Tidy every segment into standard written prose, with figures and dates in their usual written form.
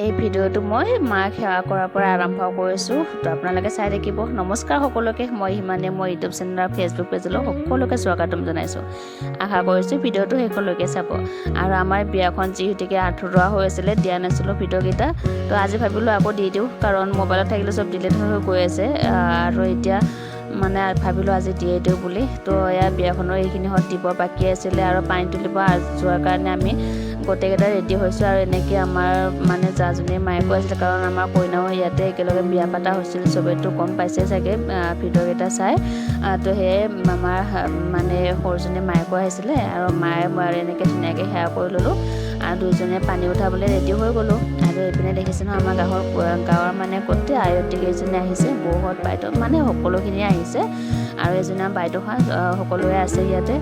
এই ভিডিঅ'টো মই মাক সেৱা কৰাৰ পৰা আৰম্ভ কৰিছোঁ। তো আপোনালোকে চাই থাকিব। নমস্কাৰ সকলোকে, মই হিমানে মই ইউটিউব চেনেল আৰু ফেচবুক পেজলৈ সকলোকে স্বাগতম জনাইছোঁ। আশা কৰিছোঁ ভিডিঅ'টো শেষলৈকে চাব। আৰু আমাৰ বিয়াখন যিহেতুকে আধৰুৱা হৈ আছিলে, দিয়া নাছিলোঁ ভিডিঅ'কেইটা। তো আজি ভাবিলোঁ আকৌ দি দিওঁ, কাৰণ মোবাইলত থাকিলে চব ডিলিট হৈ গৈ আছে। আৰু এতিয়া মানে ভাবিলোঁ আজি দিয়ে দিওঁ বুলি। তো এয়া বিয়াখনৰ এইখিনিহঁত দিব বাকী আছিলে আৰু পানী তুলিব যোৱাৰ কাৰণে আমি গোটেইকেইটা ৰেডি হৈছোঁ। আৰু এনেকৈ আমাৰ মানে জাজনীয়ে মায়ে কৈ আছিলে, কাৰণ আমাৰ কইনাও ইয়াতে একেলগে বিয়া পাতা হৈছিল, চবেইতো গম পাইছে চাগে ভিডিঅ'কেইটা চাই। তো সেয়ে আমাৰ মানে সৰুজনী মায়ে কৈ আহিছিলে, আৰু মায়ে মই আৰু এনেকৈ ধুনীয়াকৈ সেৱা কৰি ল'লোঁ। আৰু দুইজনে পানী উঠাবলৈ ৰেডি হৈ গ'লোঁ। আৰু এইপিনে দেখিছে নহয়, আমাৰ গাঁৱৰ মানে গোটেই আয়তী কেইজনী আহিছে, বৌহঁত বাইদেউ মানে সকলোখিনিয়ে আহিছে। আৰু এজনী বাইদেউহঁত সকলোৱে আছে ইয়াতে।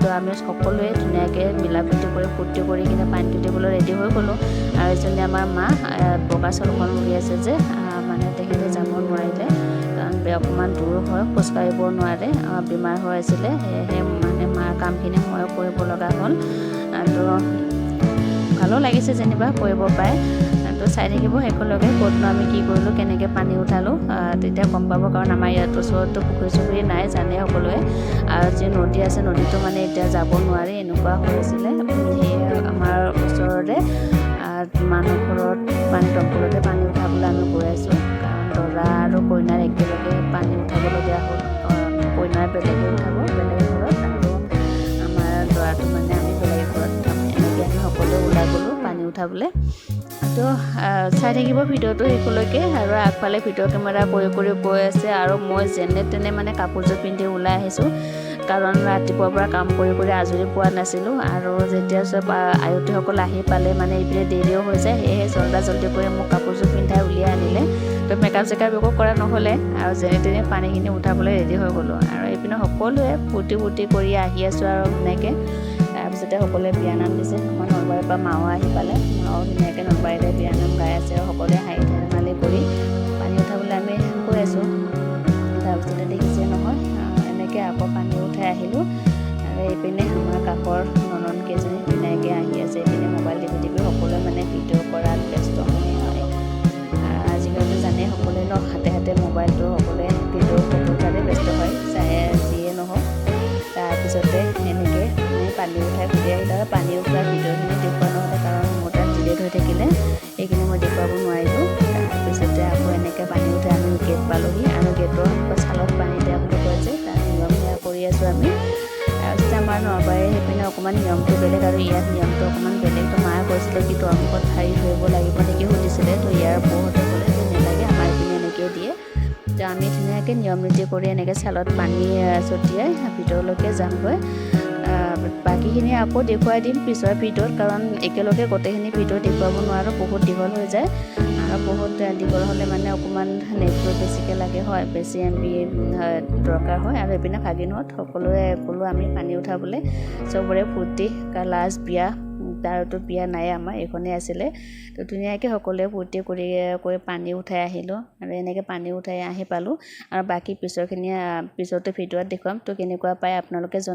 তো আমি সকলোৱে ধুনীয়াকৈ মিলা প্ৰীতি কৰি ফূৰ্তি কৰি কিনে পানী তুলিবলৈ ৰেডি হৈ গ'লোঁ। আৰু এজনী আমাৰ মা বগা চাউলখন উৰি আছে যে, মানে তেখেতে যাব নোৱাৰিলে, কাৰণ অকণমান দূৰ হয়, খোজকাঢ়িব নোৱাৰে, বেমাৰ হৈ আছিলে। সেয়েহে মানে মাৰ কামখিনি মই কৰিব লগা হ'ল। তো ভালো লাগিছে যেনিবা কৰিব পাৰে। তো চাই থাকিব শেষলৈকে, ক'তনো আমি কি কৰিলোঁ, কেনেকৈ পানী উঠালোঁ, তেতিয়া গম পাব। কাৰণ আমাৰ ইয়াত ওচৰততো পুখুৰী চুখুৰী নাই, জানে সকলোৱে। আৰু যি নদী আছে, নদীটো মানে এতিয়া যাব নোৱাৰি, এনেকুৱা হৈ আছিলে। সেয়ে আমাৰ ওচৰৰে মানুহ ঘৰত দমকলতে পানী উঠাবলৈ আমি গৈ আছোঁ। কাৰণ দৰা আৰু কইনাৰ একেলগে পানী উঠাবলগীয়া হ'ল। কইনাৰ বেলেগে উঠাব বেলেগ ঘৰত, আৰু আমাৰ দৰাটো মানে আমি বেলেগ ঘৰত উঠাম। এনেকৈ আমি সকলোৱে ওলাই গ'লোঁ পানী উঠাবলৈ। তো চাই থাকিব ভিডিঅ'টো শেষলৈকে। আৰু আগফালে ভিডিঅ' কেমেৰা কৰি কৰি গৈ আছে, আৰু মই যেনে তেনে মানে কাপোৰযোৰ পিন্ধি ওলাই আহিছোঁ, কাৰণ ৰাতিপুৱাৰ পৰা কাম কৰি কৰি আজৰি পোৱা নাছিলোঁ। আৰু যেতিয়া চব আয়তীসকল আহি পালে মানে এইপিনে দেৰিও হৈ যায়, সেয়েহে জল্দি কৰি মোক কাপোৰযোৰ পিন্ধাই উলিয়াই আনিলে। তো মেকআপ চেকআপ একো কৰা নহ'লে, আৰু যেনে তেনে পানীখিনি উঠাবলৈ ৰেডি হৈ গ'লোঁ। আৰু এইপিনে সকলোৱে ফূৰ্তি কৰি আহি আছোঁ আৰু ধুনীয়াকৈ। তাৰপিছতে সকলোৱে বিয়ানাম দিছে। আমাৰ নলবাৰীৰ পৰা মাও আহি পালে, মাও ধুনীয়াকৈ নলবাৰীতে বিয়ানাম গাই আছে। আৰু সকলোৱে হাঁহি ধেমালি কৰি পানী উঠাবলৈ আমি গৈ আছোঁ। তাৰপিছতে দেখিছে নহয়, এনেকৈ আকৌ পানী উঠাই আহিলোঁ। আৰু এইপিনে আমাৰ কাষৰ ননন কেইজনী ধুনীয়াকৈ আহি আছে। এইপিনে মোবাইল টিপি সকলোৱে মানে ভিডিঅ' কৰাত ব্যস্ত হয়। আজিকালিতো জানেই সকলোৱে ন, হাতে হাতে মোবাইলটো সকলোৱে ভিডিঅ' ফটো উঠাতে ব্যস্ত হয়, যিয়ে নহওক। তাৰপিছতে এনেকৈ আমি পানী উঠাই ঘূৰি আহিলোঁ। আৰু পানী উঠোৱা ভিডিঅ'খিনি দেখুওৱা নহ'লে, কাৰণ মোৰ তাত ডিলিট হৈ থাকিলে এইখিনি মই দেখুৱাব নোৱাৰিলোঁ। তাৰপিছতে আকৌ এনেকৈ পানী উঠাই আমি গেট পালোঁহি। আৰু গেটৰ চালত পানী দিয়া বুলি কয় যে, তাৰ নিয়ম সেয়া কৰি আছোঁ আমি। তাৰপিছতে আমাৰ নলবাৰীৰ সেইপিনে অকণমান নিয়মটো বেলেগ, আৰু ইয়াত নিয়মটো অকণমান বেলেগ। তো মায়ে কৈছিলে কি তৰমুখত ঠাৰি ধৰিব লাগিব নেকি সুধিছিলে। তো ইয়াৰ বৌহঁতে ক'লে যে নেলাগে, আমাৰ এইপিনে এনেকৈ দিয়ে। তো আমি ধুনীয়াকৈ নিয়ম নীতি কৰি এনেকৈ চালত পানী ছটিয়াই ভিতৰলৈকে যামগৈ। বাকীখিনি আকৌ দেখুৱাই দিম পিছৰ ভিডিঅ'ত, কাৰণ একেলগে গোটেইখিনি ভিডিঅ' দেখুৱাব নোৱাৰোঁ, বহুত দীঘল হৈ যায়। আৰু বহুত দীঘল হ'লে মানে অকণমান নেটটো বেছিকৈ লাগে হয়, বেছি MB দৰকাৰ হয়। আৰু এইপিনে ভাগিনহঁত সকলোৱে ক'লোঁ আমি পানী উঠাবলৈ, চবৰে ফূৰ্তি, লাষ্ট বিয়া। তাৰতো বিয়া নাই, আমাৰ এইখনেই আছিলে। তো ধুনীয়াকৈ সকলোৱে ফূৰ্তি কৰি পানী উঠাই আহিলোঁ। আৰু এনেকৈ পানী উঠাই আহি পালোঁ। আৰু বাকী পিছৰখিনি পিছতো ভিডিঅ'ত দেখুৱাম। তো কেনেকুৱা পায় আপোনালোকে